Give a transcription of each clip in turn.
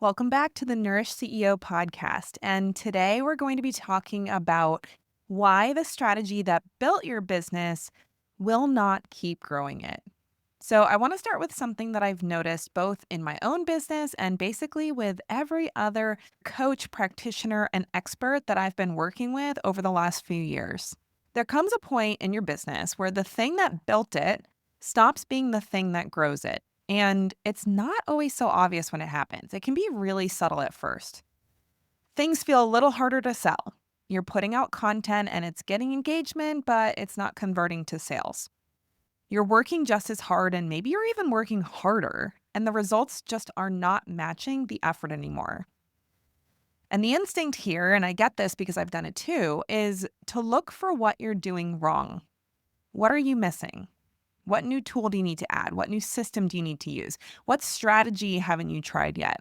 Welcome back to the Nourish CEO podcast. And today we're going to be talking about why the strategy that built your business will not keep growing it. So, I want to start with something that I've noticed both in my own business and basically with every other coach, practitioner, and expert that I've been working with over the last few years. There comes a point in your business where the thing that built it stops being the thing that grows it. And it's not always so obvious when it happens. It can be really subtle at first. Things feel a little harder to sell. You're putting out content and it's getting engagement, but it's not converting to sales. You're working just as hard and maybe you're even working harder, and the results just are not matching the effort anymore. And the instinct here, and I get this because I've done it too, is to look for what you're doing wrong. What are you missing? What new tool do you need to add? What new system do you need to use? What strategy haven't you tried yet?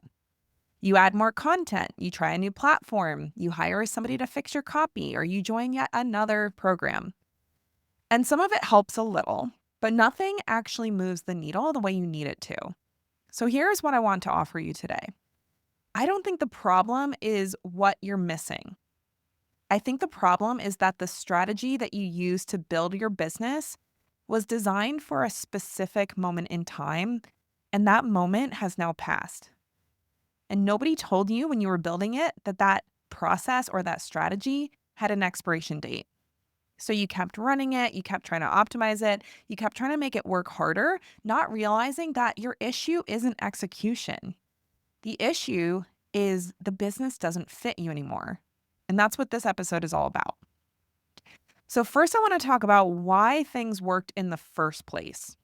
You add more content, you try a new platform, you hire somebody to fix your copy, or you join yet another program. And some of it helps a little, but nothing actually moves the needle the way you need it to. So here's what I want to offer you today. I don't think the problem is what you're missing. I think the problem is that the strategy that you use to build your business was designed for a specific moment in time, and that moment has now passed. And nobody told you when you were building it that that process or that strategy had an expiration date. So you kept running it, you kept trying to optimize it, you kept trying to make it work harder, not realizing that your issue isn't execution. The issue is the business doesn't fit you anymore. And that's what this episode is all about. So, first, I want to talk about why things worked in the first place.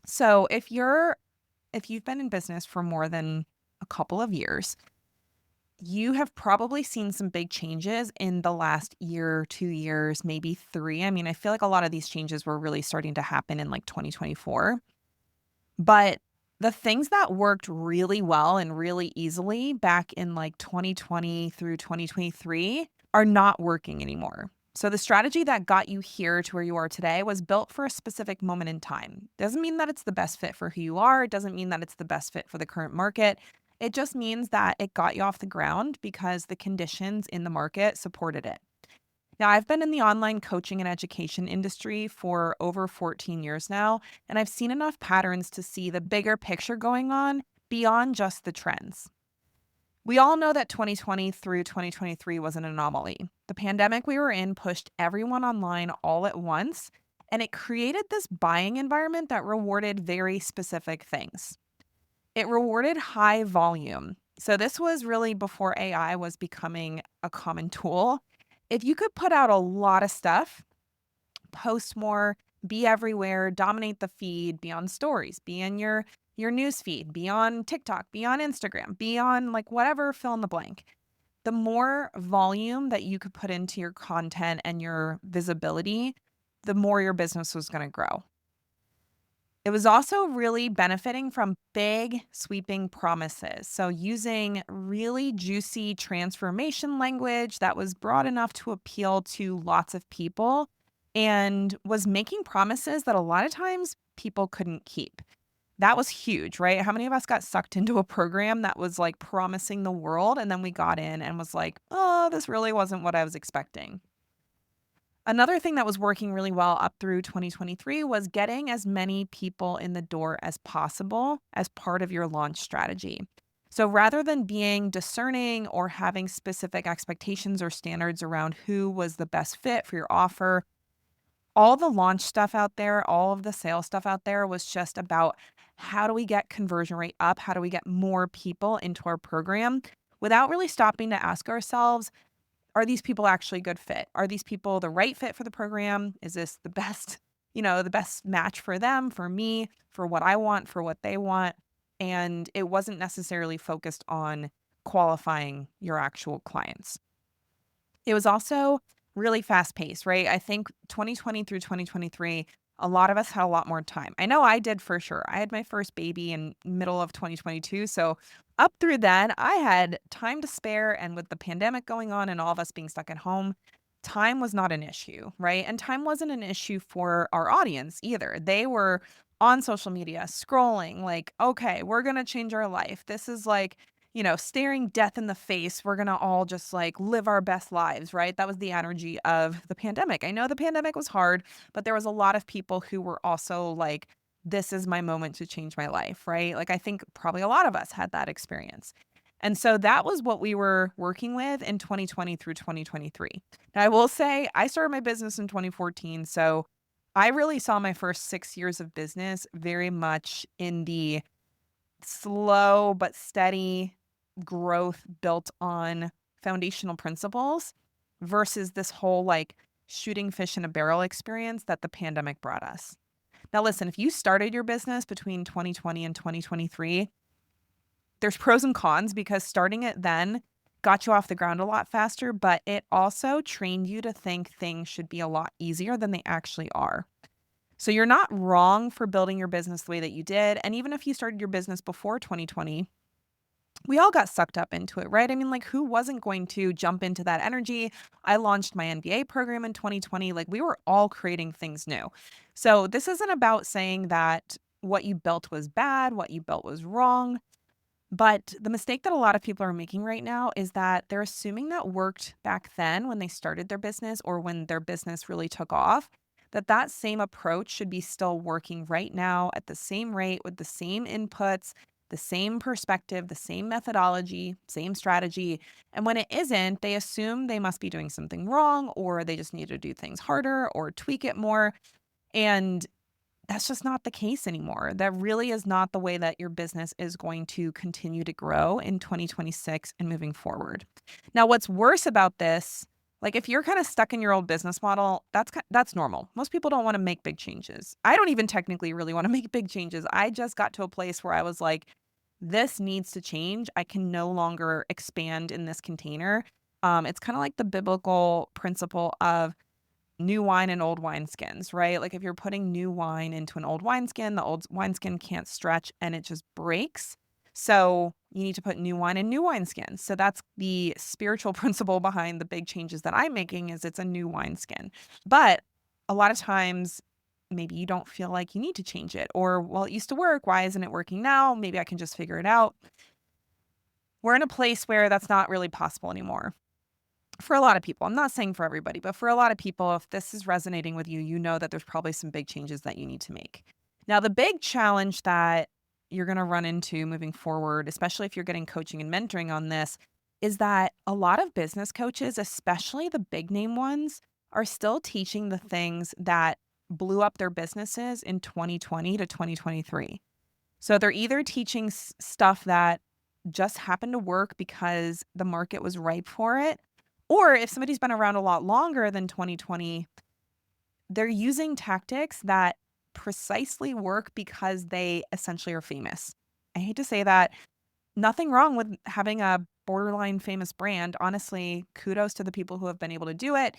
So, if you've been in business for more than a couple of years, you have probably seen some big changes in the last year, 2 years, maybe 3. I mean, I feel like a lot of these changes were really starting to happen in like 2024. But the things that worked really well and really easily back in like 2020 through 2023 are not working anymore. So the strategy that got you here to where you are today was built for a specific moment in time. Doesn't mean that it's the best fit for who you are. It doesn't mean that it's the best fit for the current market. It just means that it got you off the ground because the conditions in the market supported it. Now, I've been in the online coaching and education industry for over 14 years now, and I've seen enough patterns to see the bigger picture going on beyond just the trends. We all know that 2020 through 2023 was an anomaly. The pandemic we were in pushed everyone online all at once, and it created this buying environment that rewarded very specific things. It rewarded high volume. So, this was really before AI was becoming a common tool. If you could put out a lot of stuff, post more, be everywhere, dominate the feed, be on stories, be in your news feed, be on TikTok, be on Instagram, be on like whatever, fill in the blank. The more volume that you could put into your content and your visibility, the more your business was going to grow. It was also really benefiting from big, sweeping promises. So, using really juicy transformation language that was broad enough to appeal to lots of people and was making promises that a lot of times people couldn't keep. That was huge, right? How many of us got sucked into a program that was like promising the world and then we got in and was like, oh, this really wasn't what I was expecting? Another thing that was working really well up through 2023 was getting as many people in the door as possible as part of your launch strategy. So rather than being discerning or having specific expectations or standards around who was the best fit for your offer, all the launch stuff out there, all of the sales stuff out there was just about how do we get conversion rate up? How do we get more people into our program without really stopping to ask ourselves, are these people actually a good fit? Are these people the right fit for the program? Is this the best, the best match for them, for me, for what I want, for what they want? And it wasn't necessarily focused on qualifying your actual clients. It was also really fast paced, right? I think 2020 through 2023, a lot of us had a lot more time. I know I did for sure. I had my first baby in middle of 2022. So up through then, I had time to spare. And with the pandemic going on and all of us being stuck at home, time was not an issue, right? And time wasn't an issue for our audience either. They were on social media scrolling like, okay, we're going to change our life. This is like, staring death in the face. We're going to all just like live our best lives, right? That was the energy of the pandemic. I know the pandemic was hard, but there was a lot of people who were also like, this is my moment to change my life, right? Like, I think probably a lot of us had that experience. And so that was what we were working with in 2020 through 2023. Now, I will say I started my business in 2014. So I really saw my first 6 years of business very much in the slow but steady growth built on foundational principles versus this whole like shooting fish in a barrel experience that the pandemic brought us. Now, listen, if you started your business between 2020 and 2023, there's pros and cons because starting it then got you off the ground a lot faster, but it also trained you to think things should be a lot easier than they actually are. So you're not wrong for building your business the way that you did. And even if you started your business before 2020, we all got sucked up into it, right? I mean, like, who wasn't going to jump into that energy? I launched my MBA program in 2020. Like, we were all creating things new. So this isn't about saying that what you built was bad, what you built was wrong. But the mistake that a lot of people are making right now is that they're assuming that worked back then when they started their business or when their business really took off, that that same approach should be still working right now at the same rate with the same inputs, the same perspective, the same methodology, same strategy. And when it isn't, they assume they must be doing something wrong or they just need to do things harder or tweak it more. And that's just not the case anymore. That really is not the way that your business is going to continue to grow in 2026 and moving forward. Now, what's worse about this, like if you're kind of stuck in your old business model, that's normal. Most people don't want to make big changes. I don't even technically really want to make big changes. I just got to a place where I was like, this needs to change. I can no longer expand in this container. It's kind of like the biblical principle of new wine and old wineskins, right? Like if you're putting new wine into an old wineskin, the old wineskin can't stretch and it just breaks. So you need to put new wine in new wineskins. So that's the spiritual principle behind the big changes that I'm making is it's a new wineskin. But a lot of times maybe you don't feel like you need to change it or well it used to work, why isn't it working now? Maybe I can just figure it out. We're in a place where that's not really possible anymore for a lot of people. I'm not saying for everybody, but for a lot of people, if this is resonating with you, you know that there's probably some big changes that you need to make. Now, the big challenge that you're going to run into moving forward, especially if you're getting coaching and mentoring on this, is that a lot of business coaches, especially the big name ones, are still teaching the things that blew up their businesses in 2020 to 2023. So they're either teaching stuff that just happened to work because the market was ripe for it, or if somebody's been around a lot longer than 2020, they're using tactics that precisely work because they essentially are famous. I hate to say that. Nothing wrong with having a borderline famous brand. Honestly, kudos to the people who have been able to do it.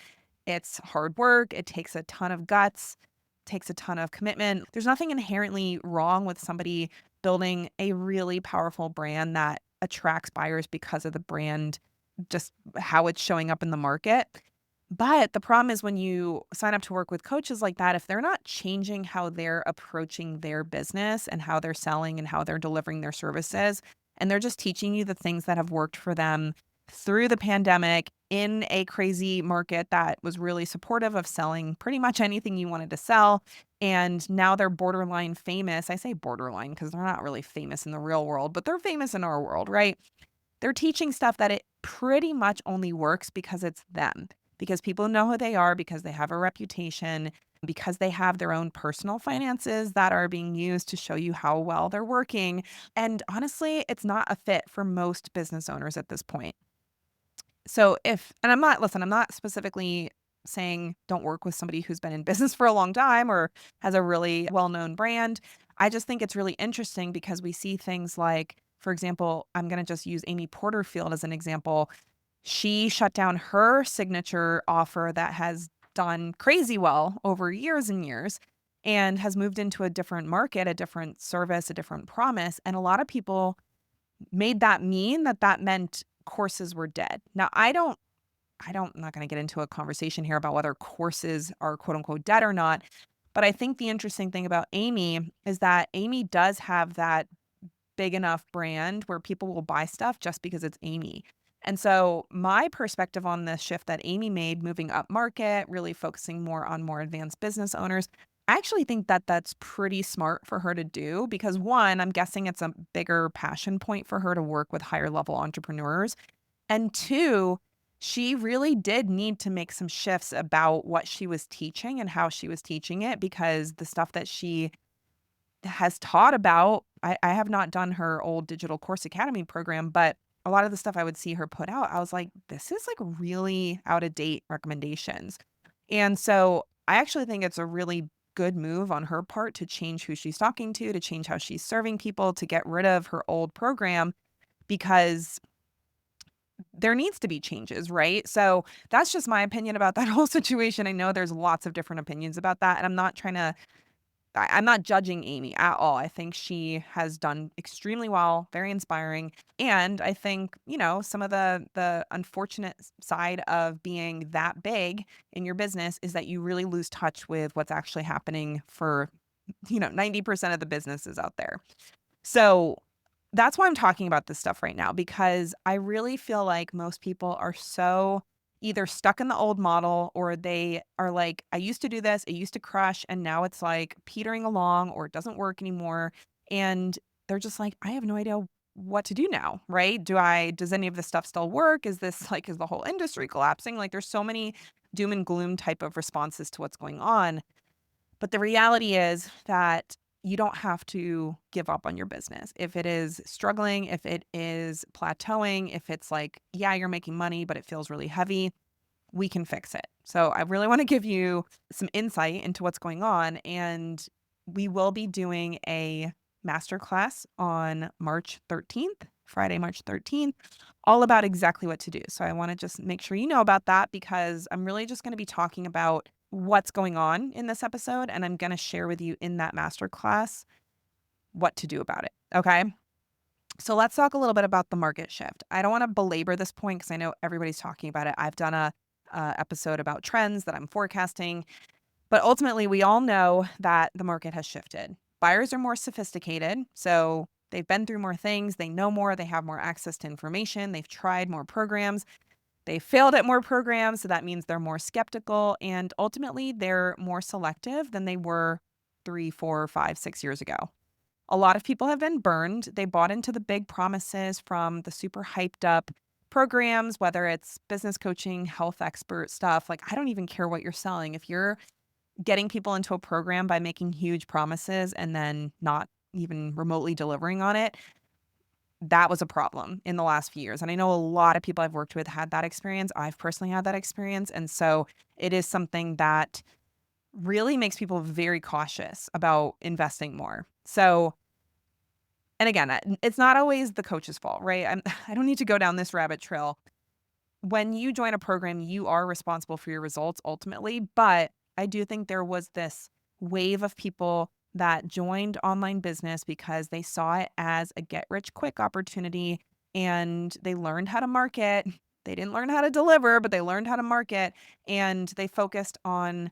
It's hard work. It takes a ton of guts, takes a ton of commitment. There's nothing inherently wrong with somebody building a really powerful brand that attracts buyers because of the brand, just how it's showing up in the market. But the problem is when you sign up to work with coaches like that, if they're not changing how they're approaching their business and how they're selling and how they're delivering their services, and they're just teaching you the things that have worked for them through the pandemic in a crazy market that was really supportive of selling pretty much anything you wanted to sell. And now they're borderline famous. I say borderline because they're not really famous in the real world, but they're famous in our world, right? They're teaching stuff that it pretty much only works because it's them, because people know who they are, because they have a reputation, because they have their own personal finances that are being used to show you how well they're working. And honestly, it's not a fit for most business owners at this point. So and I'm not specifically saying don't work with somebody who's been in business for a long time or has a really well-known brand. I just think it's really interesting because we see things like, for example, I'm going to just use Amy Porterfield as an example. She shut down her signature offer that has done crazy well over years and years and has moved into a different market, a different service, a different promise. And a lot of people made that mean that that meant courses were dead. Now, I'm not going to get into a conversation here about whether courses are quote unquote dead or not. But I think the interesting thing about Amy is that Amy does have that big enough brand where people will buy stuff just because it's Amy. And so my perspective on this shift that Amy made, moving up market, really focusing more on more advanced business owners, I actually think that that's pretty smart for her to do because one, I'm guessing it's a bigger passion point for her to work with higher level entrepreneurs. And two, she really did need to make some shifts about what she was teaching and how she was teaching it because the stuff that she has taught about, I have not done her old Digital Course Academy program, but a lot of the stuff I would see her put out, I was like, this is like really out of date recommendations. And so I actually think it's a really good move on her part to change who she's talking to change how she's serving people, to get rid of her old program because there needs to be changes, right? So that's just my opinion about that whole situation. I know there's lots of different opinions about that, and I'm not judging Amy at all. I think she has done extremely well, very inspiring, and I think, some of the unfortunate side of being that big in your business is that you really lose touch with what's actually happening for, 90% of the businesses out there. So that's why I'm talking about this stuff right now, because I really feel like most people are so either stuck in the old model or they are like, I used to do this, it used to crush, and now it's like petering along or it doesn't work anymore. And they're just like, I have no idea what to do now, right? Does any of this stuff still work? Is the whole industry collapsing? Like there's so many doom and gloom type of responses to what's going on. But the reality is that you don't have to give up on your business. If it is struggling, if it is plateauing, if it's like, yeah, you're making money, but it feels really heavy, we can fix it. So I really want to give you some insight into what's going on. And we will be doing a masterclass on March 13th, Friday, March 13th, all about exactly what to do. So I want to just make sure you know about that because I'm really just going to be talking about what's going on in this episode. And I'm going to share with you in that masterclass what to do about it. Okay. So let's talk a little bit about the market shift. I don't want to belabor this point because I know everybody's talking about it. I've done a episode about trends that I'm forecasting, but ultimately we all know that the market has shifted. Buyers are more sophisticated, so they've been through more things, they know more, they have more access to information, they've tried more programs, they failed at more programs, so that means they're more skeptical, and ultimately they're more selective than they were 3, 4, 5, 6 years ago. A lot of people have been burned. They bought into the big promises from the super hyped up programs, whether it's business coaching, health expert stuff. Like, I don't even care what you're selling. If you're getting people into a program by making huge promises and then not even remotely delivering on it, that was a problem in the last few years. And I know a lot of people I've worked with had that experience. I've personally had that experience. And so it is something that really makes people very cautious about investing more. So, and again, it's not always the coach's fault, right? I don't need to go down this rabbit trail. When you join a program, you are responsible for your results ultimately. But I do think there was this wave of people that joined online business because they saw it as a get rich quick opportunity and they learned how to market. They didn't learn how to deliver, but they learned how to market and they focused on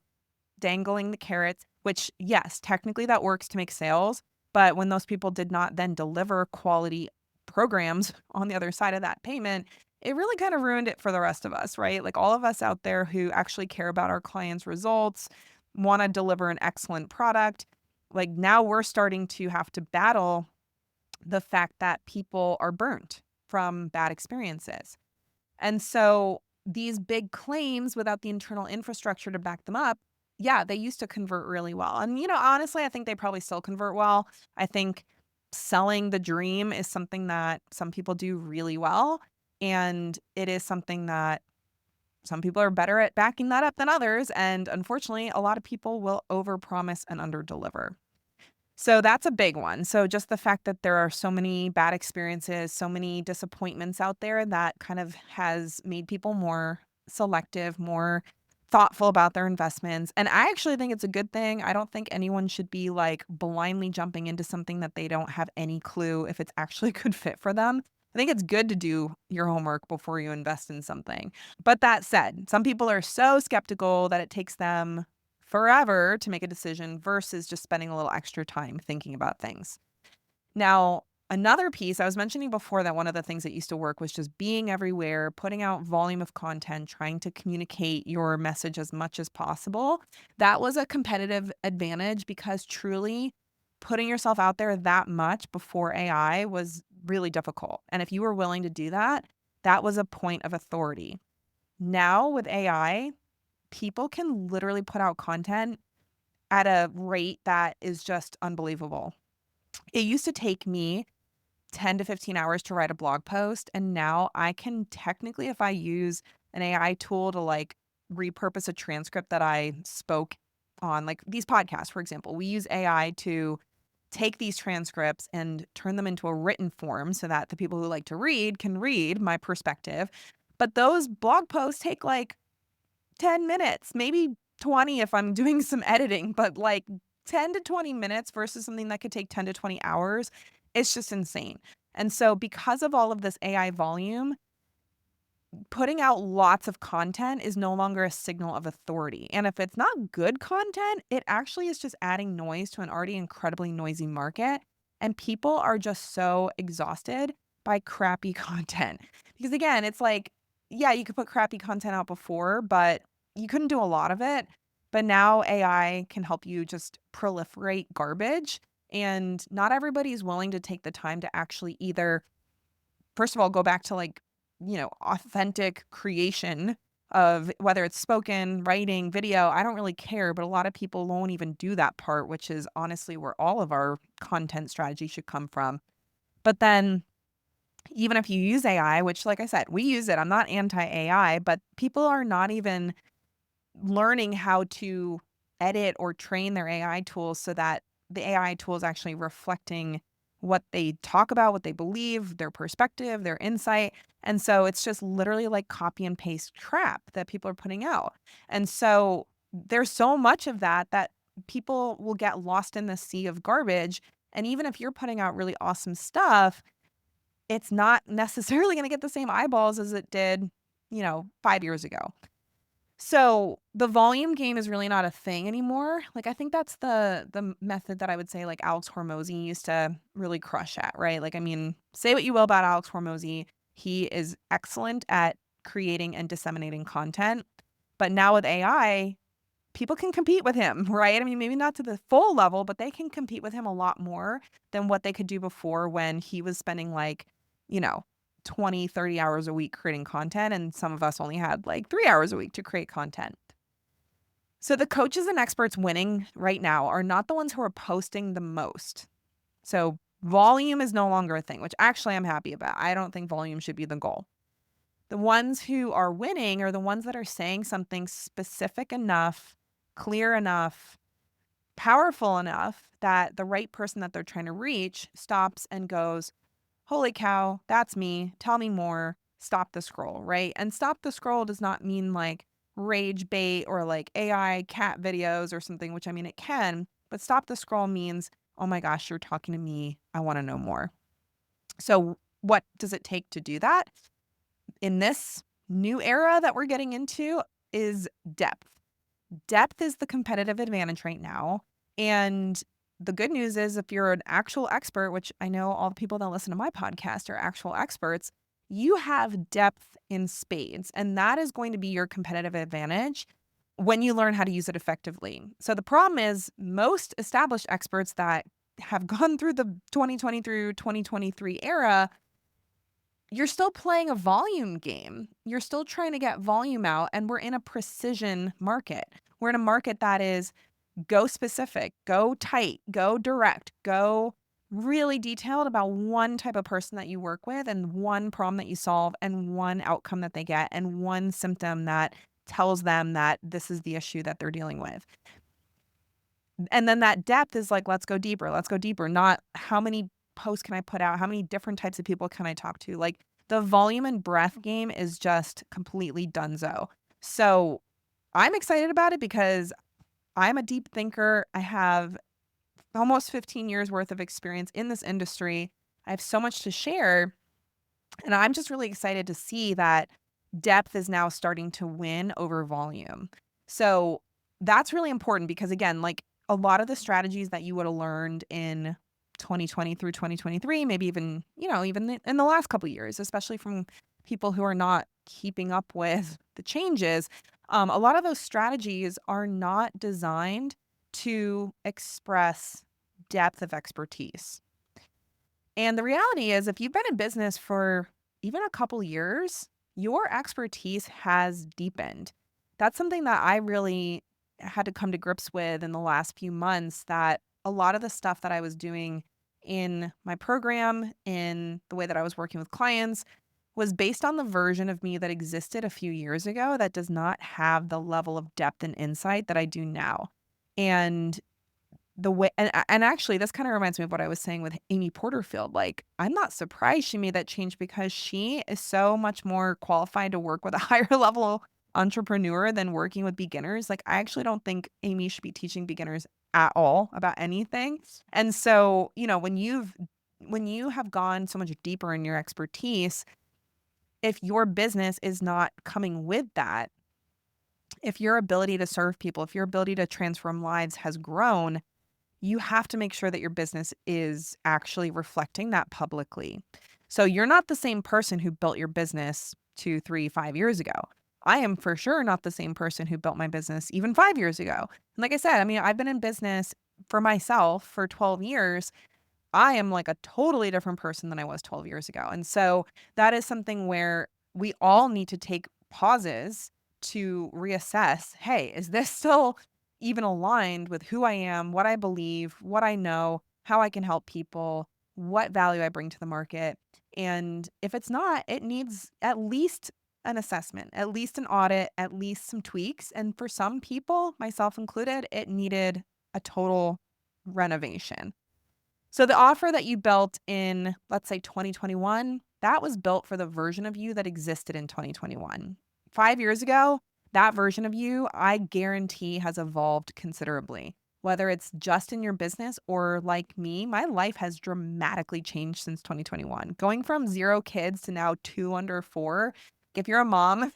dangling the carrots, which, yes, technically that works to make sales. But when those people did not then deliver quality programs on the other side of that payment, it really kind of ruined it for the rest of us, right? Like all of us out there who actually care about our clients' results, want to deliver an excellent product. Like now we're starting to have to battle the fact that people are burnt from bad experiences. And so these big claims without the internal infrastructure to back them up, yeah, they used to convert really well. And, honestly, I think they probably still convert well. I think selling the dream is something that some people do really well. And it is something that some people are better at backing that up than others. And unfortunately, a lot of people will overpromise and underdeliver. So that's a big one. So just the fact that there are so many bad experiences, so many disappointments out there that kind of has made people more selective, more thoughtful about their investments. And I actually think it's a good thing. I don't think anyone should be like blindly jumping into something that they don't have any clue if it's actually a good fit for them. I think it's good to do your homework before you invest in something. But that said, some people are so skeptical that it takes them forever to make a decision versus just spending a little extra time thinking about things. Now, Another piece I was mentioning before that one of the things that used to work was just being everywhere, putting out volume of content, trying to communicate your message as much as possible. That was a competitive advantage because truly putting yourself out there that much before AI was really difficult. And if you were willing to do that, that was a point of authority. Now with AI, people can literally put out content at a rate that is just unbelievable. It used to take me 10 to 15 hours to write a blog post. And now I can technically, if I use an AI tool to like repurpose a transcript that I spoke on, like these podcasts, for example, we use AI to take these transcripts and turn them into a written form so that the people who like to read can read my perspective. But those blog posts take like 10 minutes, maybe 20 if I'm doing some editing, but like 10 to 20 minutes versus something that could take 10 to 20 hours, it's just insane. And so because of all of this AI volume, putting out lots of content is no longer a signal of authority. And if it's not good content, it actually is just adding noise to an already incredibly noisy market. And people are just so exhausted by crappy content. Because again, it's like, yeah, you could put crappy content out before, but you couldn't do a lot of it. But now AI can help you just proliferate garbage. And not everybody's willing to take the time to actually either first of all, go back to like, authentic creation of whether it's spoken, writing, video. I don't really care, but a lot of people won't even do that part, which is honestly where all of our content strategy should come from. But then, even if you use AI, which, like I said, we use it, I'm not anti AI, but people are not even learning how to edit or train their AI tools so that the AI tool is actually reflecting what they talk about, what they believe, their perspective, their insight. And so it's just literally like copy and paste crap that people are putting out. And so there's so much of that that people will get lost in the sea of garbage. And even if you're putting out really awesome stuff, it's not necessarily going to get the same eyeballs as it did, 5 years ago. So, the volume game is really not a thing anymore. Like, I think that's the method that I would say, like, Alex Hormozy used to really crush at, right? Like, I mean, say what you will about Alex Hormozy, he is excellent at creating and disseminating content. But now with AI, people can compete with him, right? I mean, maybe not to the full level, but they can compete with him a lot more than what they could do before when he was spending like, you know, 20, 30 hours a week creating content. And some of us only had like 3 hours a week to create content. So the coaches and experts winning right now are not the ones who are posting the most. So volume is no longer a thing, which actually I'm happy about. I don't think volume should be the goal. The ones who are winning are the ones that are saying something specific enough, clear enough, powerful enough that the right person that they're trying to reach stops and goes, "Holy cow, that's me. Tell me more. Stop the scroll," right? And stop the scroll does not mean like rage bait or like AI cat videos or something, which I mean, it can, but stop the scroll means, "Oh my gosh, you're talking to me. I want to know more." So, what does it take to do that? In this new era that we're getting into is depth. Depth is the competitive advantage right now. And the good news is if you're an actual expert, which I know all the people that listen to my podcast are actual experts, you have depth in spades. And that is going to be your competitive advantage when you learn how to use it effectively. So the problem is most established experts that have gone through the 2020 through 2023 era, you're still playing a volume game. You're still trying to get volume out, and we're in a precision market. We're in a market that is go specific, go tight, go direct, go really detailed about one type of person that you work with and one problem that you solve and one outcome that they get and one symptom that tells them that this is the issue that they're dealing with. And then that depth is like, let's go deeper, not how many posts can I put out? How many different types of people can I talk to? Like the volume and breadth game is just completely donezo. So I'm excited about it because I'm a deep thinker. I have almost 15 years worth of experience in this industry. I have so much to share. And I'm just really excited to see that depth is now starting to win over volume. So that's really important because, again, like a lot of the strategies that you would have learned in 2020 through 2023, maybe even, even in the last couple of years, especially from people who are not keeping up with the changes, a lot of those strategies are not designed to express depth of expertise. And the reality is, if you've been in business for even a couple years, your expertise has deepened. That's something that I really had to come to grips with in the last few months, that a lot of the stuff that I was doing in my program, in the way that I was working with clients, was based on the version of me that existed a few years ago that does not have the level of depth and insight that I do now. And the way and actually, this kinda reminds me of what I was saying with Amy Porterfield. Like, I'm not surprised she made that change because she is so much more qualified to work with a higher level entrepreneur than working with beginners. Like, I actually don't think Amy should be teaching beginners at all about anything. And so, when you have gone so much deeper in your expertise, if your business is not coming with that, if your ability to serve people, if your ability to transform lives has grown, you have to make sure that your business is actually reflecting that publicly. So you're not the same person who built your business 2, 3, 5 years ago. I am for sure not the same person who built my business even 5 years ago. And like I said, I mean, I've been in business for myself for 12 years. I am like a totally different person than I was 12 years ago. And so that is something where we all need to take pauses to reassess, hey, is this still even aligned with who I am, what I believe, what I know, how I can help people, what value I bring to the market? And if it's not, it needs at least an assessment, at least an audit, at least some tweaks. And for some people, myself included, it needed a total renovation. So the offer that you built in, let's say 2021, that was built for the version of you that existed in 2021. 5 years ago, that version of you, I guarantee, has evolved considerably. Whether it's just in your business or like me, my life has dramatically changed since 2021. Going from 0 kids to now 2 under 4. If you're a mom,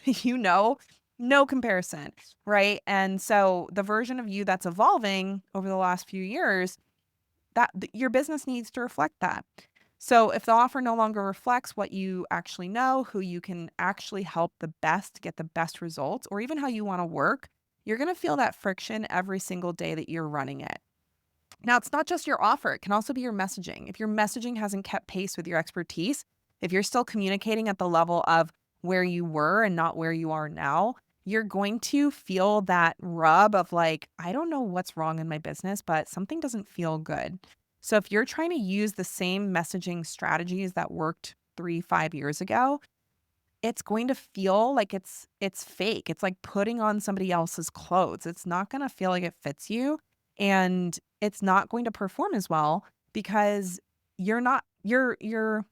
no comparison, right? And so the version of you that's evolving over the last few years, your business needs to reflect that. So if the offer no longer reflects what you actually know, who you can actually help the best to get the best results, or even how you want to work, you're going to feel that friction every single day that you're running it. Now, it's not just your offer, it can also be your messaging. If your messaging hasn't kept pace with your expertise, if you're still communicating at the level of where you were and not where you are now, you're going to feel that rub of like, I don't know what's wrong in my business, but something doesn't feel good. So if you're trying to use the same messaging strategies that worked 3, 5 years ago, it's going to feel like it's fake. It's like putting on somebody else's clothes. It's not going to feel like it fits you, and it's not going to perform as well because you're not your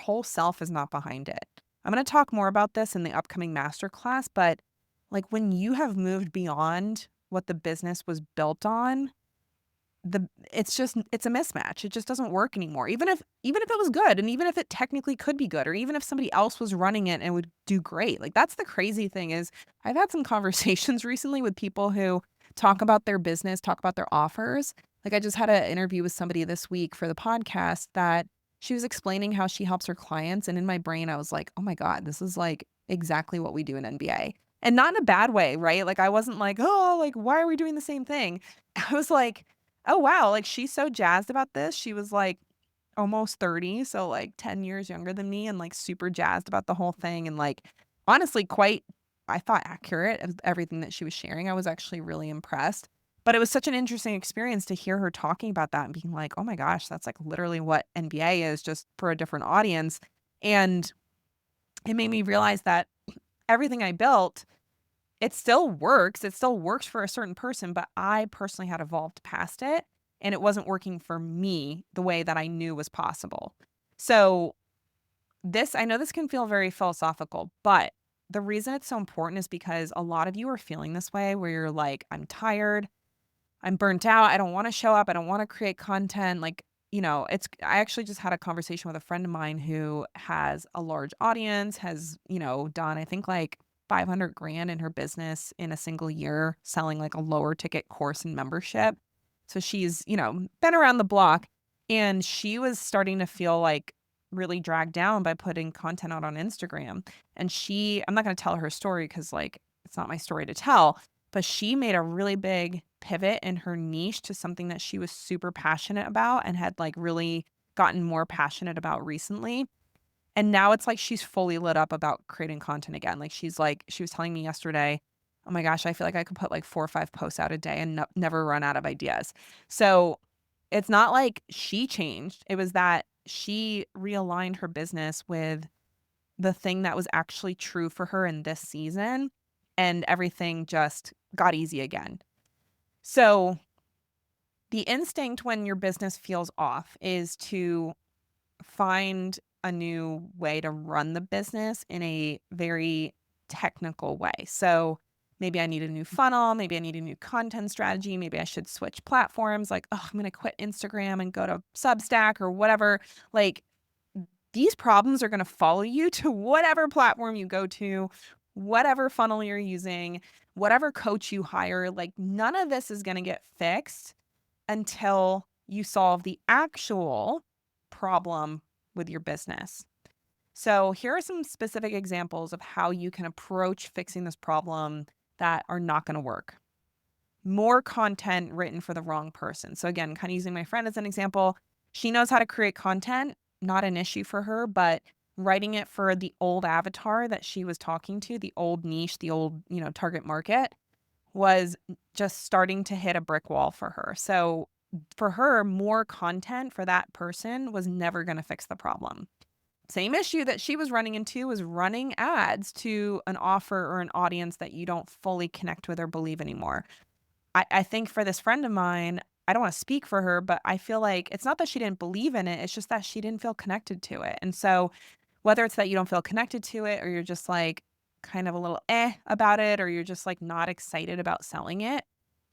whole self is not behind it. I'm going to talk more about this in the upcoming masterclass, but like when you have moved beyond what the business was built on, it's a mismatch. It just doesn't work anymore. Even if it was good, and even if it technically could be good, or even if somebody else was running it and would do great. Like, that's the crazy thing is I've had some conversations recently with people who talk about their business, talk about their offers. Like, I just had an interview with somebody this week for the podcast that she was explaining how she helps her clients, and in my brain I was like, "Oh my god, this is like exactly what we do in NBA." And not in a bad way, right? Like, I wasn't like, "Oh, like why are we doing the same thing?" I was like, oh, wow, like, she's so jazzed about this. She was, like, almost 30, so, like, 10 years younger than me and, like, super jazzed about the whole thing and, like, honestly quite, I thought, accurate of everything that she was sharing. I was actually really impressed. But it was such an interesting experience to hear her talking about that and being like, "Oh my gosh, that's, like, literally what NBA is just for a different audience." And it made me realize that everything I built, it still works. It still works for a certain person, but I personally had evolved past it, and it wasn't working for me the way that I knew was possible. So, I know this can feel very philosophical, but the reason it's so important is because a lot of you are feeling this way where you're like, I'm tired, I'm burnt out, I don't want to show up, I don't want to create content. Like, I actually just had a conversation with a friend of mine who has a large audience, has, done, I think, like 500 grand in her business in a single year, selling like a lower ticket course and membership. So she's, been around the block. And she was starting to feel like really dragged down by putting content out on Instagram. And I'm not going to tell her story because, like, it's not my story to tell, but she made a really big pivot in her niche to something that she was super passionate about and had like really gotten more passionate about recently. And now it's like she's fully lit up about creating content again. Like, she was telling me yesterday, "Oh my gosh, I feel like I could put like 4 or 5 posts out a day and never run out of ideas." So, it's not like she changed. It was that she realigned her business with the thing that was actually true for her in this season, and everything just got easy again. So, the instinct when your business feels off is to find a new way to run the business in a very technical way. So maybe I need a new funnel, maybe I need a new content strategy, maybe I should switch platforms like, oh, I'm going to quit Instagram and go to Substack or whatever. Like, these problems are going to follow you to whatever platform you go to, whatever funnel you're using, whatever coach you hire. Like, none of this is going to get fixed until you solve the actual problem with your business. So, here are some specific examples of how you can approach fixing this problem that are not going to work. More content written for the wrong person. So, again, kind of using my friend as an example, she knows how to create content, not an issue for her, but writing it for the old avatar that she was talking to, the old niche, the old, target market was just starting to hit a brick wall for her. So, for her, more content for that person was never going to fix the problem. Same issue that she was running into was running ads to an offer or an audience that you don't fully connect with or believe anymore. I think for this friend of mine, I don't want to speak for her, but I feel like it's not that she didn't believe in it, it's just that she didn't feel connected to it. And so, whether it's that you don't feel connected to it or you're just like kind of a little about it, or you're just like not excited about selling it,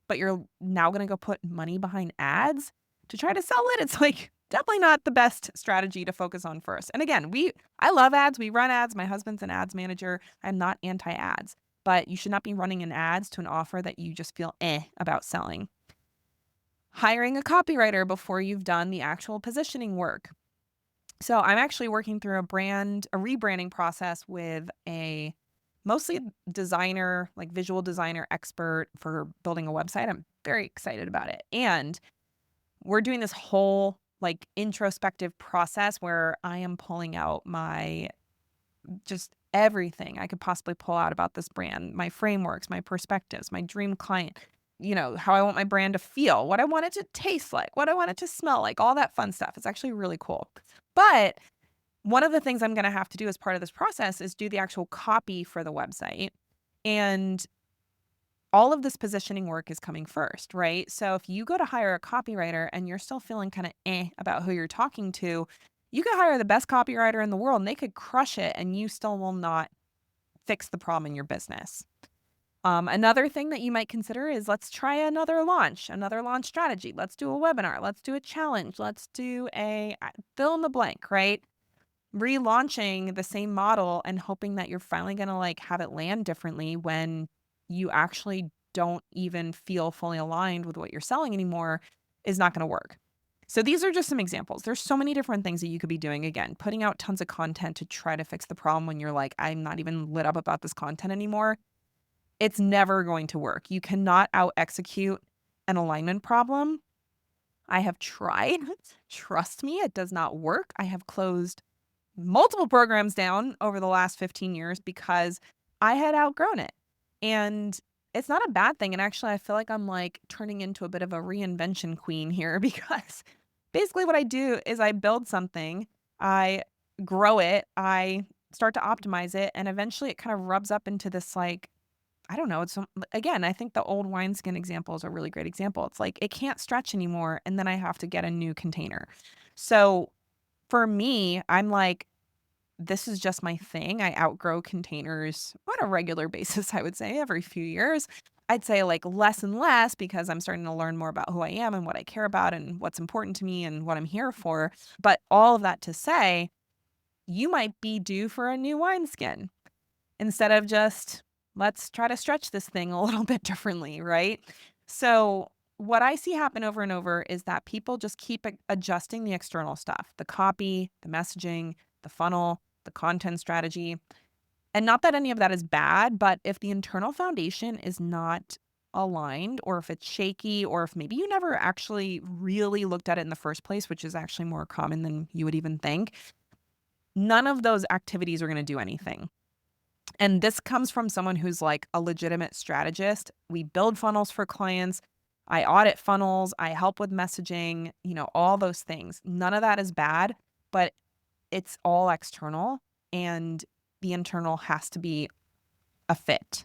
but you're now gonna go put money behind ads to try to sell it, it's like definitely not the best strategy to focus on first. And again, I love ads, we run ads, my husband's an ads manager. I'm not anti-ads, but you should not be running an ads to an offer that you just feel about selling. Hiring a copywriter before you've done the actual positioning work. So I'm actually working through a rebranding process with a mostly designer, like visual designer expert for building a website. I'm very excited about it. And we're doing this whole like introspective process where I am pulling out just everything I could possibly pull out about this brand, my frameworks, my perspectives, my dream client, how I want my brand to feel, what I want it to taste like, what I want it to smell like, all that fun stuff. It's actually really cool. But one of the things I'm going to have to do as part of this process is do the actual copy for the website. And all of this positioning work is coming first, right? So if you go to hire a copywriter and you're still feeling kind of about who you're talking to, you could hire the best copywriter in the world and they could crush it and you still will not fix the problem in your business. Another thing that you might consider is let's try another launch strategy. Let's do a webinar. Let's do a challenge. Let's do a fill in the blank, right? Relaunching the same model and hoping that you're finally going to like have it land differently when you actually don't even feel fully aligned with what you're selling anymore is not going to work. So these are just some examples. There's so many different things that you could be doing. Again, putting out tons of content to try to fix the problem when you're like, I'm not even lit up about this content anymore. It's never going to work. You cannot out execute an alignment problem. I have tried. Trust me, it does not work. I have closed multiple programs down over the last 15 years because I had outgrown it. And it's not a bad thing. And actually, I feel like I'm like turning into a bit of a reinvention queen here because basically what I do is I build something, I grow it, I start to optimize it, and eventually it kind of rubs up into this like, I don't know. Again, I think the old wineskin example is a really great example. It's like it can't stretch anymore. And then I have to get a new container. So for me, I'm like, this is just my thing. I outgrow containers on a regular basis, I would say, every few years. I'd say like less and less because I'm starting to learn more about who I am and what I care about and what's important to me and what I'm here for. But all of that to say, you might be due for a new wineskin instead of just let's try to stretch this thing a little bit differently, right? So what I see happen over and over is that people just keep adjusting the external stuff, the copy, the messaging, the funnel, the content strategy. And not that any of that is bad, but if the internal foundation is not aligned, or if it's shaky, or if maybe you never actually really looked at it in the first place, which is actually more common than you would even think, none of those activities are going to do anything. And this comes from someone who's like a legitimate strategist. We build funnels for clients. I audit funnels. I help with messaging, all those things. None of that is bad, but it's all external, and the internal has to be a fit.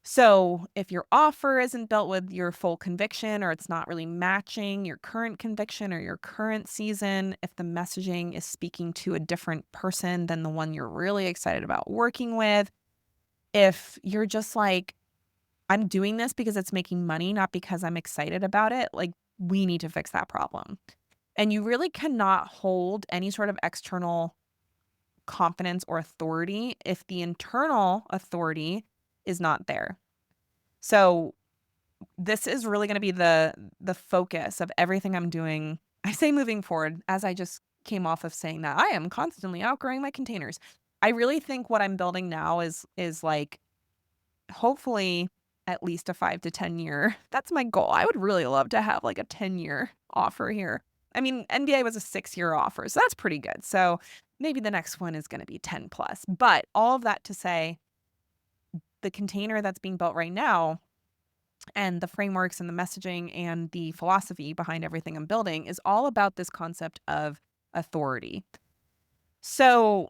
So if your offer isn't built with your full conviction, or it's not really matching your current conviction or your current season, if the messaging is speaking to a different person than the one you're really excited about working with, if you're just like, I'm doing this because it's making money, not because I'm excited about it, like, we need to fix that problem. And you really cannot hold any sort of external confidence or authority if the internal authority is not there. So this is really going to be the focus of everything I'm doing. I say moving forward, as I just came off of saying that I am constantly outgrowing my containers. I really think what I'm building now is like, hopefully at least a 5 to 10 year. That's my goal. I would really love to have like a 10-year offer here. I mean, NBA was a 6-year offer, so that's pretty good. So maybe the next one is going to be 10 plus. But all of that to say, the container that's being built right now, and the frameworks and the messaging and the philosophy behind everything I'm building, is all about this concept of authority. So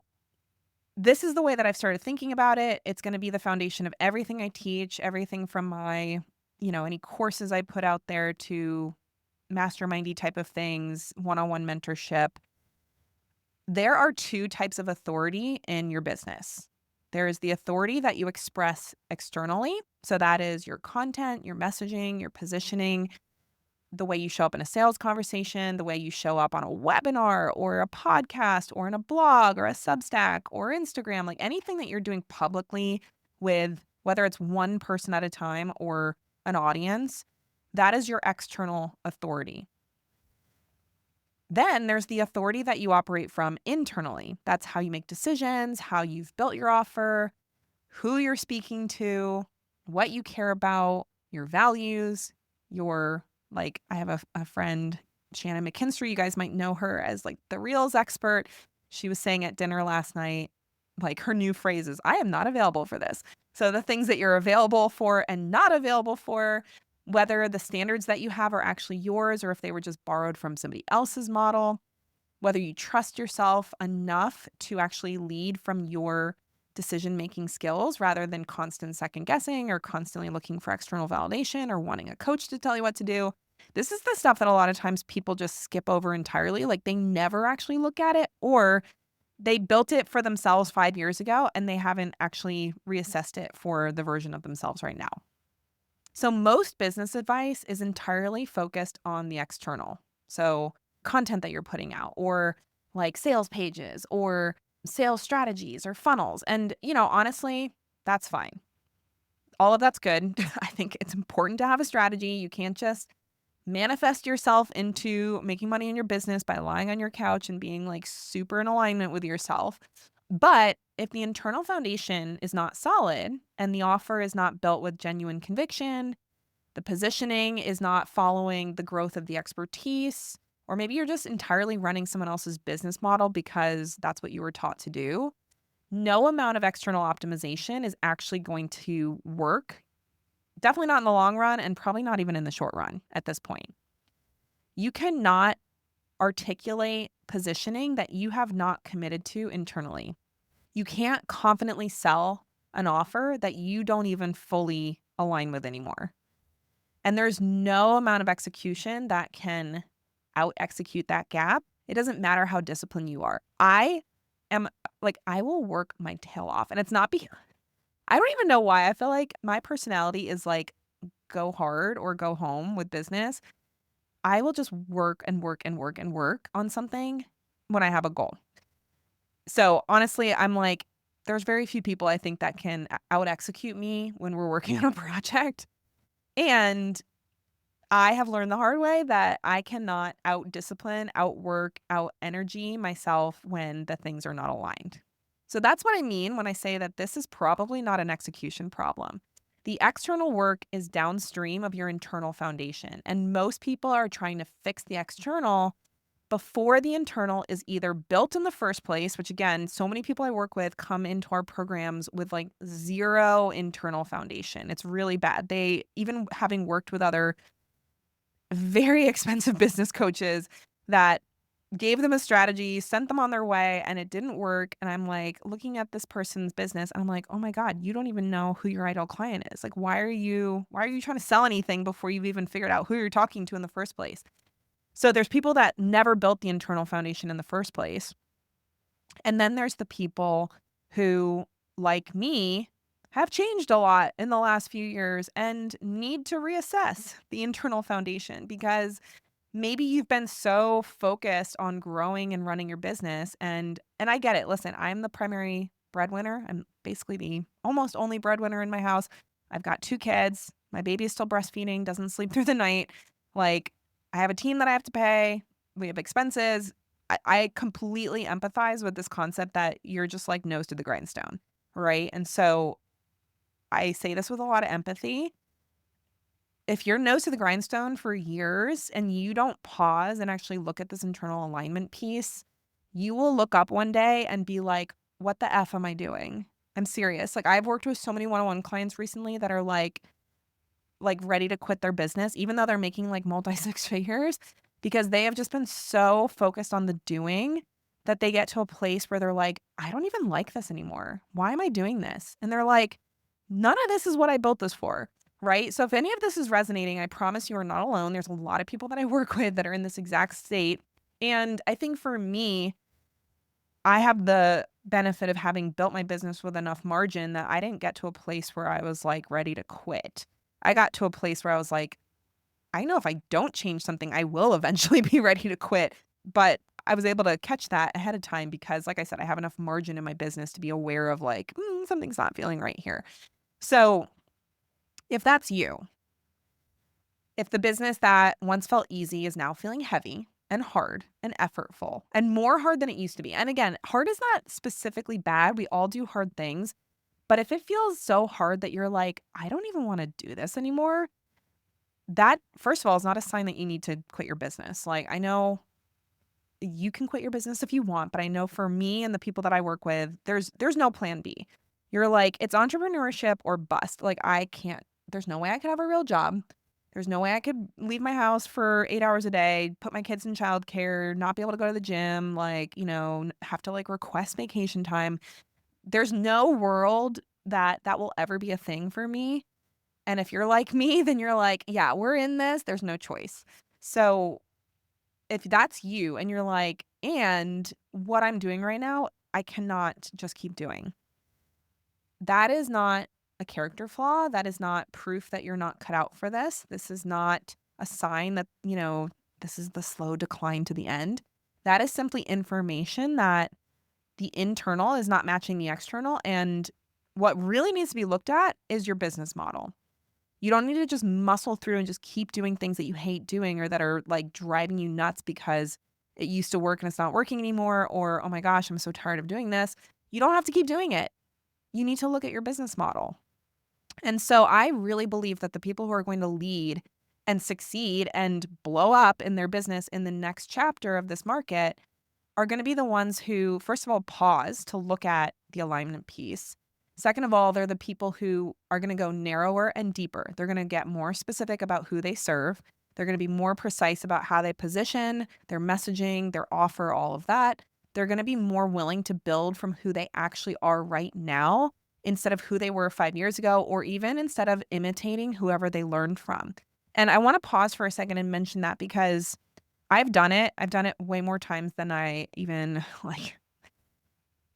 this is the way that I've started thinking about it. It's going to be the foundation of everything I teach, everything from my, any courses I put out there to mastermindy type of things, one-on-one mentorship. There are two types of authority in your business. There is the authority that you express externally. So that is your content, your messaging, your positioning, the way you show up in a sales conversation, the way you show up on a webinar or a podcast or in a blog or a Substack or Instagram, like anything that you're doing publicly with, whether it's one person at a time or an audience, that is your external authority. Then there's the authority that you operate from internally. That's how you make decisions, how you've built your offer, who you're speaking to, what you care about, your values, I have a friend, Shannon McKinstry. You guys might know her as like the Reels expert. She was saying at dinner last night, like, her new phrase is, I am not available for this. So the things that you're available for and not available for, whether the standards that you have are actually yours or if they were just borrowed from somebody else's model, whether you trust yourself enough to actually lead from your decision-making skills rather than constant second guessing or constantly looking for external validation or wanting a coach to tell you what to do. This is the stuff that a lot of times people just skip over entirely. Like, they never actually look at it, or they built it for themselves 5 years ago and they haven't actually reassessed it for the version of themselves right now. So most business advice is entirely focused on the external. So content that you're putting out, or like sales pages or sales strategies or funnels. And, honestly, that's fine. All of that's good. I think it's important to have a strategy. You can't just manifest yourself into making money in your business by lying on your couch and being like super in alignment with yourself. But if the internal foundation is not solid and the offer is not built with genuine conviction, the positioning is not following the growth of the expertise, or maybe you're just entirely running someone else's business model because that's what you were taught to do, no amount of external optimization is actually going to work. Definitely not in the long run, and probably not even in the short run at this point. You cannot articulate positioning that you have not committed to internally. You can't confidently sell an offer that you don't even fully align with anymore. And there's no amount of execution that can out-execute that gap. It doesn't matter how disciplined you are. I will work my tail off. And it's not I don't even know why. I feel like my personality is like, go hard or go home with business. I will just work and work and work and work on something when I have a goal. So honestly, I'm like, there's very few people I think that can out execute me when we're working on a project. And I have learned the hard way that I cannot out discipline, outwork, out energy myself when the things are not aligned. So that's what I mean when I say that this is probably not an execution problem. The external work is downstream of your internal foundation, and most people are trying to fix the external before the internal is either built in the first place, which again, so many people I work with come into our programs with like zero internal foundation. It's really bad. They, even having worked with other very expensive business coaches that gave them a strategy, sent them on their way, and it didn't work. And I'm like looking at this person's business and I'm like, oh my God, you don't even know who your ideal client is. Like, why are you trying to sell anything before you've even figured out who you're talking to in the first place? So there's people that never built the internal foundation in the first place. And then there's the people who, like me, have changed a lot in the last few years and need to reassess the internal foundation because maybe you've been so focused on growing and running your business and I get it. Listen, I'm the primary breadwinner. I'm basically the almost only breadwinner in my house. I've got 2 kids. My baby is still breastfeeding, doesn't sleep through the night. Like, I have a team that I have to pay. We have expenses. I completely empathize with this concept that you're just like nose to the grindstone, right? And so I say this with a lot of empathy. If you're nose to the grindstone for years and you don't pause and actually look at this internal alignment piece, you will look up one day and be like, what the F am I doing? I'm serious. Like, I've worked with so many one-on-one clients recently that are like ready to quit their business, even though they're making like multi six figures, because they have just been so focused on the doing that they get to a place where they're like, I don't even like this anymore. Why am I doing this? And they're like, none of this is what I built this for. Right. So if any of this is resonating, I promise you are not alone. There's a lot of people that I work with that are in this exact state. And I think for me, I have the benefit of having built my business with enough margin that I didn't get to a place where I was like ready to quit. I got to a place where I was like, I know if I don't change something, I will eventually be ready to quit. But I was able to catch that ahead of time because, like I said, I have enough margin in my business to be aware of like, something's not feeling right here. So if that's you, if the business that once felt easy is now feeling heavy and hard and effortful and more hard than it used to be. And again, hard is not specifically bad. We all do hard things. But if it feels so hard that you're like, I don't even want to do this anymore, that, first of all, is not a sign that you need to quit your business. Like, I know you can quit your business if you want, but I know for me and the people that I work with, there's no plan B. You're like, it's entrepreneurship or bust. Like, I can't, there's no way I could have a real job. There's no way I could leave my house for 8 hours a day, put my kids in childcare, not be able to go to the gym, like, have to like request vacation time. There's no world that will ever be a thing for me. And if you're like me, then you're like, yeah, we're in this. There's no choice. So if that's you and you're like, and what I'm doing right now, I cannot just keep doing. That is not a character flaw. That is not proof that you're not cut out for this. This is not a sign that, this is the slow decline to the end. That is simply information that the internal is not matching the external. And what really needs to be looked at is your business model. You don't need to just muscle through and just keep doing things that you hate doing or that are like driving you nuts because it used to work and it's not working anymore. Or, oh my gosh, I'm so tired of doing this. You don't have to keep doing it. You need to look at your business model. And so I really believe that the people who are going to lead and succeed and blow up in their business in the next chapter of this market are going to be the ones who, first of all, pause to look at the alignment piece. Second of all, they're the people who are going to go narrower and deeper. They're going to get more specific about who they serve. They're going to be more precise about how they position, their messaging, their offer, all of that. They're going to be more willing to build from who they actually are right now instead of who they were 5 years ago, or even instead of imitating whoever they learned from. And I want to pause for a second and mention that because I've done it. I've done it way more times than I even like.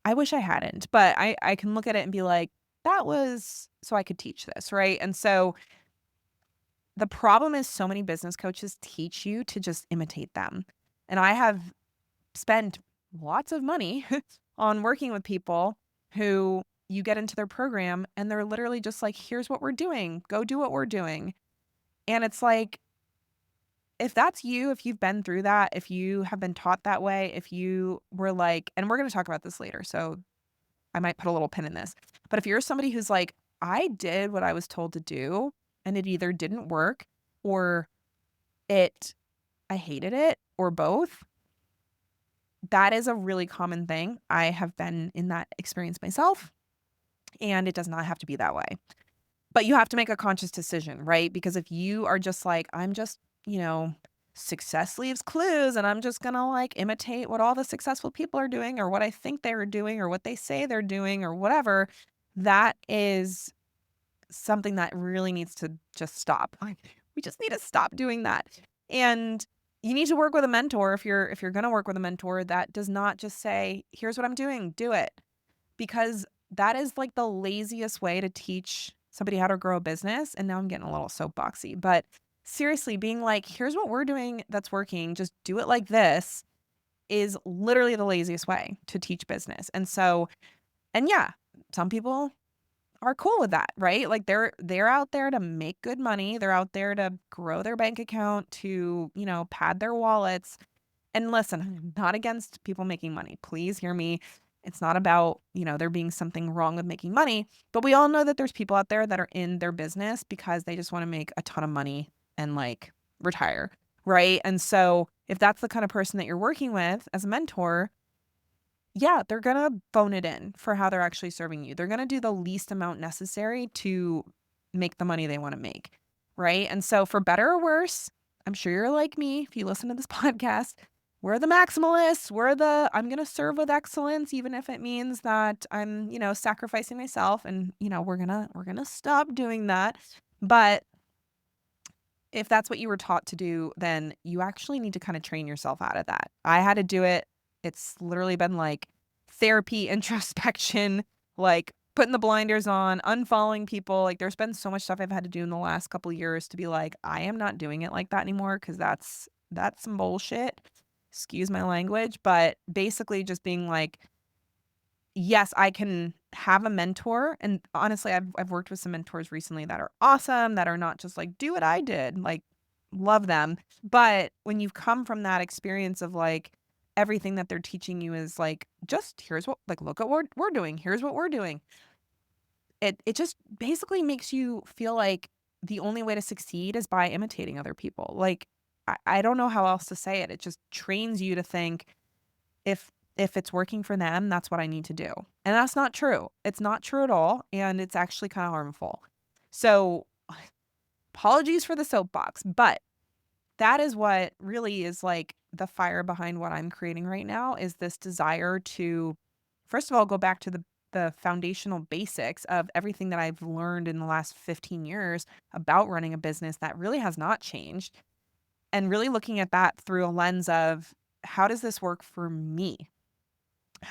I wish I hadn't, but I can look at it and be like, that was so I could teach this, right? And so the problem is so many business coaches teach you to just imitate them. And I have spent lots of money on working with people who you get into their program and they're literally just like, here's what we're doing. Go do what we're doing. And it's like, if that's you, if you've been through that, if you have been taught that way, if you were like, and we're going to talk about this later, so I might put a little pin in this. But if you're somebody who's like, I did what I was told to do and it either didn't work or it, I hated it or both, that is a really common thing. I have been in that experience myself, and it does not have to be that way. But you have to make a conscious decision, right? Because if you are just like, I'm just, you know, success leaves clues and I'm just going to like imitate what all the successful people are doing or what I think they were doing or what they say they're doing or whatever, that is something that really needs to just stop. Like, we just need to stop doing that. And you need to work with a mentor if you're going to work with a mentor that does not just say, "Here's what I'm doing, do it." Because that is like the laziest way to teach somebody how to grow a business. And now I'm getting a little soapboxy, but seriously, being like, "Here's what we're doing that's working, just do it like this," is literally the laziest way to teach business. And so, and yeah, some people are cool with that, right? Like they're out there to make good money. They're out there to grow their bank account, to, pad their wallets. And listen, I'm not against people making money. Please hear me. It's not about, there being something wrong with making money, but we all know that there's people out there that are in their business because they just want to make a ton of money and like retire, right? And so if that's the kind of person that you're working with as a mentor, yeah, they're gonna phone it in for how they're actually serving you. They're gonna do the least amount necessary to make the money they wanna make, right? And so for better or worse, I'm sure you're like me if you listen to this podcast, we're the maximalists. I'm gonna serve with excellence, even if it means that I'm, sacrificing myself and, we're gonna stop doing that. But if that's what you were taught to do, then you actually need to kind of train yourself out of that. I had to do it. It's literally been like therapy, introspection, like putting the blinders on, unfollowing people. Like there's been so much stuff I've had to do in the last couple of years to be like, I am not doing it like that anymore because that's some bullshit. Excuse my language, but basically just being like, yes, I can have a mentor. And honestly, I've worked with some mentors recently that are awesome, that are not just like, do what I did, like love them. But when you've come from that experience of like everything that they're teaching you is like, just here's what, like, look at what we're doing. Here's what we're doing. It just basically makes you feel like the only way to succeed is by imitating other people. Like, I don't know how else to say it. It just trains you to think, if it's working for them, that's what I need to do. And that's not true. It's not true at all, and it's actually kind of harmful. So, apologies for the soapbox, but that is what really is like the fire behind what I'm creating right now is this desire to, first of all, go back to the foundational basics of everything that I've learned in the last 15 years about running a business that really has not changed, and really looking at that through a lens of how does this work for me?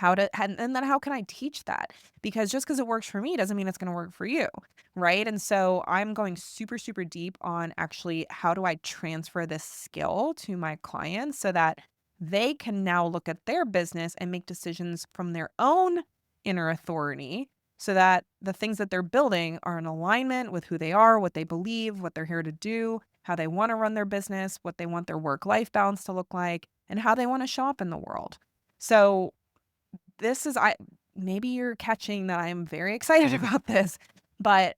And then how can I teach that? Because just because it works for me doesn't mean it's going to work for you, right? And so I'm going super, super deep on actually how do I transfer this skill to my clients so that they can now look at their business and make decisions from their own inner authority so that the things that they're building are in alignment with who they are, what they believe, what they're here to do, how they want to run their business, what they want their work-life balance to look like, and how they want to show up in the world. So this is I maybe you're catching that I'm very excited about this, but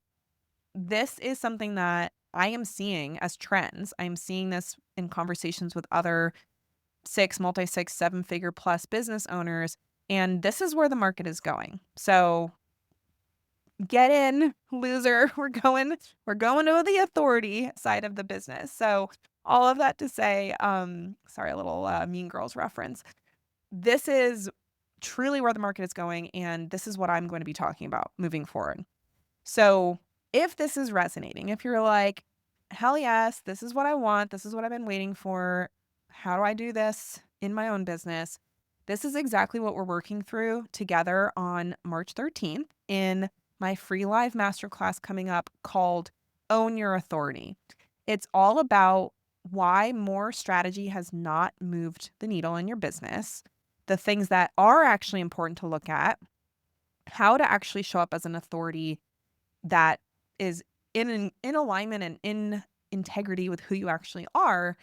this is something that I am seeing as trends. I'm seeing this in conversations with other multi-six, seven-figure plus business owners, and this is where the market is going. So get in, loser. We're going to the authority side of the business. So all of that to say, sorry, a little Mean Girls reference. This is truly where the market is going, and this is what I'm going to be talking about moving forward. So if this is resonating, if you're like, hell yes, this is what I want, this is what I've been waiting for, how do I do this in my own business? This is exactly what we're working through together on March 13th in my free live masterclass coming up called Own Your Authority. It's all about why more strategy has not moved the needle in your business, the things that are actually important to look at, how to actually show up as an authority that is in alignment and in integrity with who you actually are,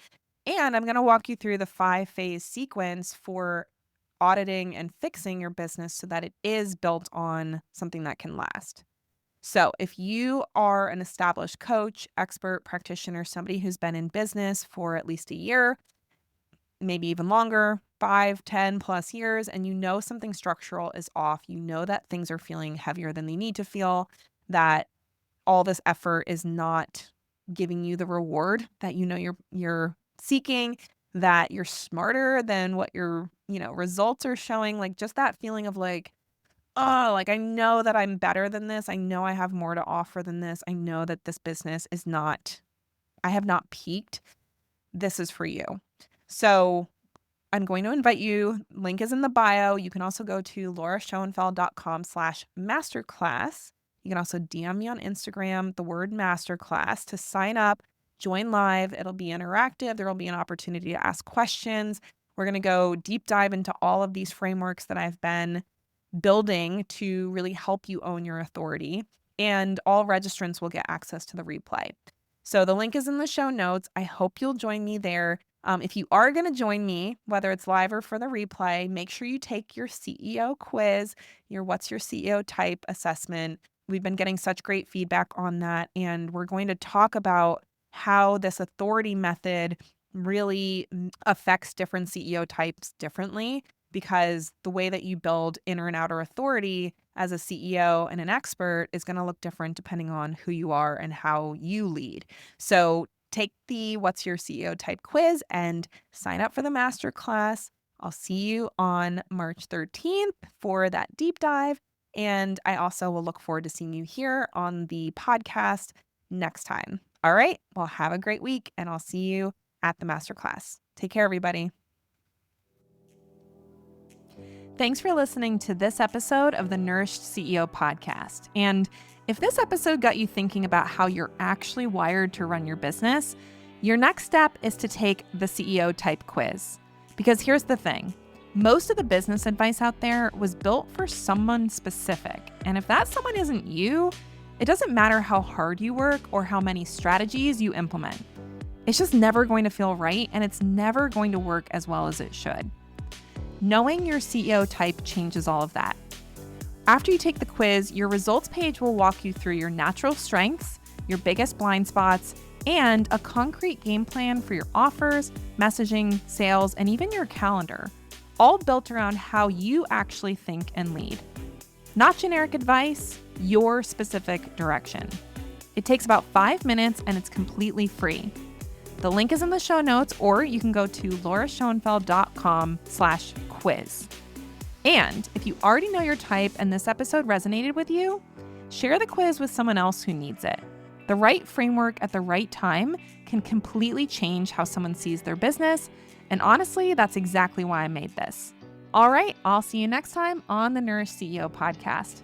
And I'm going to walk you through the 5-phase sequence for auditing and fixing your business so that it is built on something that can last. So, if you are an established coach, expert, practitioner, somebody who's been in business for at least a year, maybe even longer, 5, 10 plus years, and you know something structural is off, you know that things are feeling heavier than they need to feel, that all this effort is not giving you the reward that you know you're seeking, that you're smarter than what your, results are showing, like just that feeling of like, oh, like I know that I'm better than this. I know I have more to offer than this. I know that this business is not, I have not peaked. This is for you. So I'm going to invite you. Link is in the bio. You can also go to lauraschoenfeld.com/masterclass. You can also DM me on Instagram, the word masterclass, to sign up, join live. It'll be interactive. There will be an opportunity to ask questions. We're going to go deep dive into all of these frameworks that I've been building to really help you own your authority. And all registrants will get access to the replay. So the link is in the show notes. I hope you'll join me there. If you are going to join me, whether it's live or for the replay, make sure you take your CEO quiz, your What's Your CEO Type assessment. We've been getting such great feedback on that. And we're going to talk about how this authority method really affects different CEO types differently, because the way that you build inner and outer authority as a CEO and an expert is going to look different depending on who you are and how you lead. So take the What's Your CEO Type quiz and sign up for the masterclass. I'll see you on March 13th for that deep dive. And I also will look forward to seeing you here on the podcast next time. All right. Well, have a great week, and I'll see you at the masterclass. Take care, everybody. Thanks for listening to this episode of the Nourished CEO podcast. And if this episode got you thinking about how you're actually wired to run your business, your next step is to take the CEO Type quiz. Because here's the thing. Most of the business advice out there was built for someone specific. And if that someone isn't you, it doesn't matter how hard you work or how many strategies you implement. It's just never going to feel right, and it's never going to work as well as it should. Knowing your CEO type changes all of that. After you take the quiz, your results page will walk you through your natural strengths, your biggest blind spots, and a concrete game plan for your offers, messaging, sales, and even your calendar, all built around how you actually think and lead. Not generic advice, your specific direction. It takes about 5 minutes and it's completely free. The link is in the show notes, or you can go to lauraschoenfeld.com/quiz. And if you already know your type and this episode resonated with you, share the quiz with someone else who needs it. The right framework at the right time can completely change how someone sees their business. And honestly, that's exactly why I made this. All right, I'll see you next time on the Nourished CEO podcast.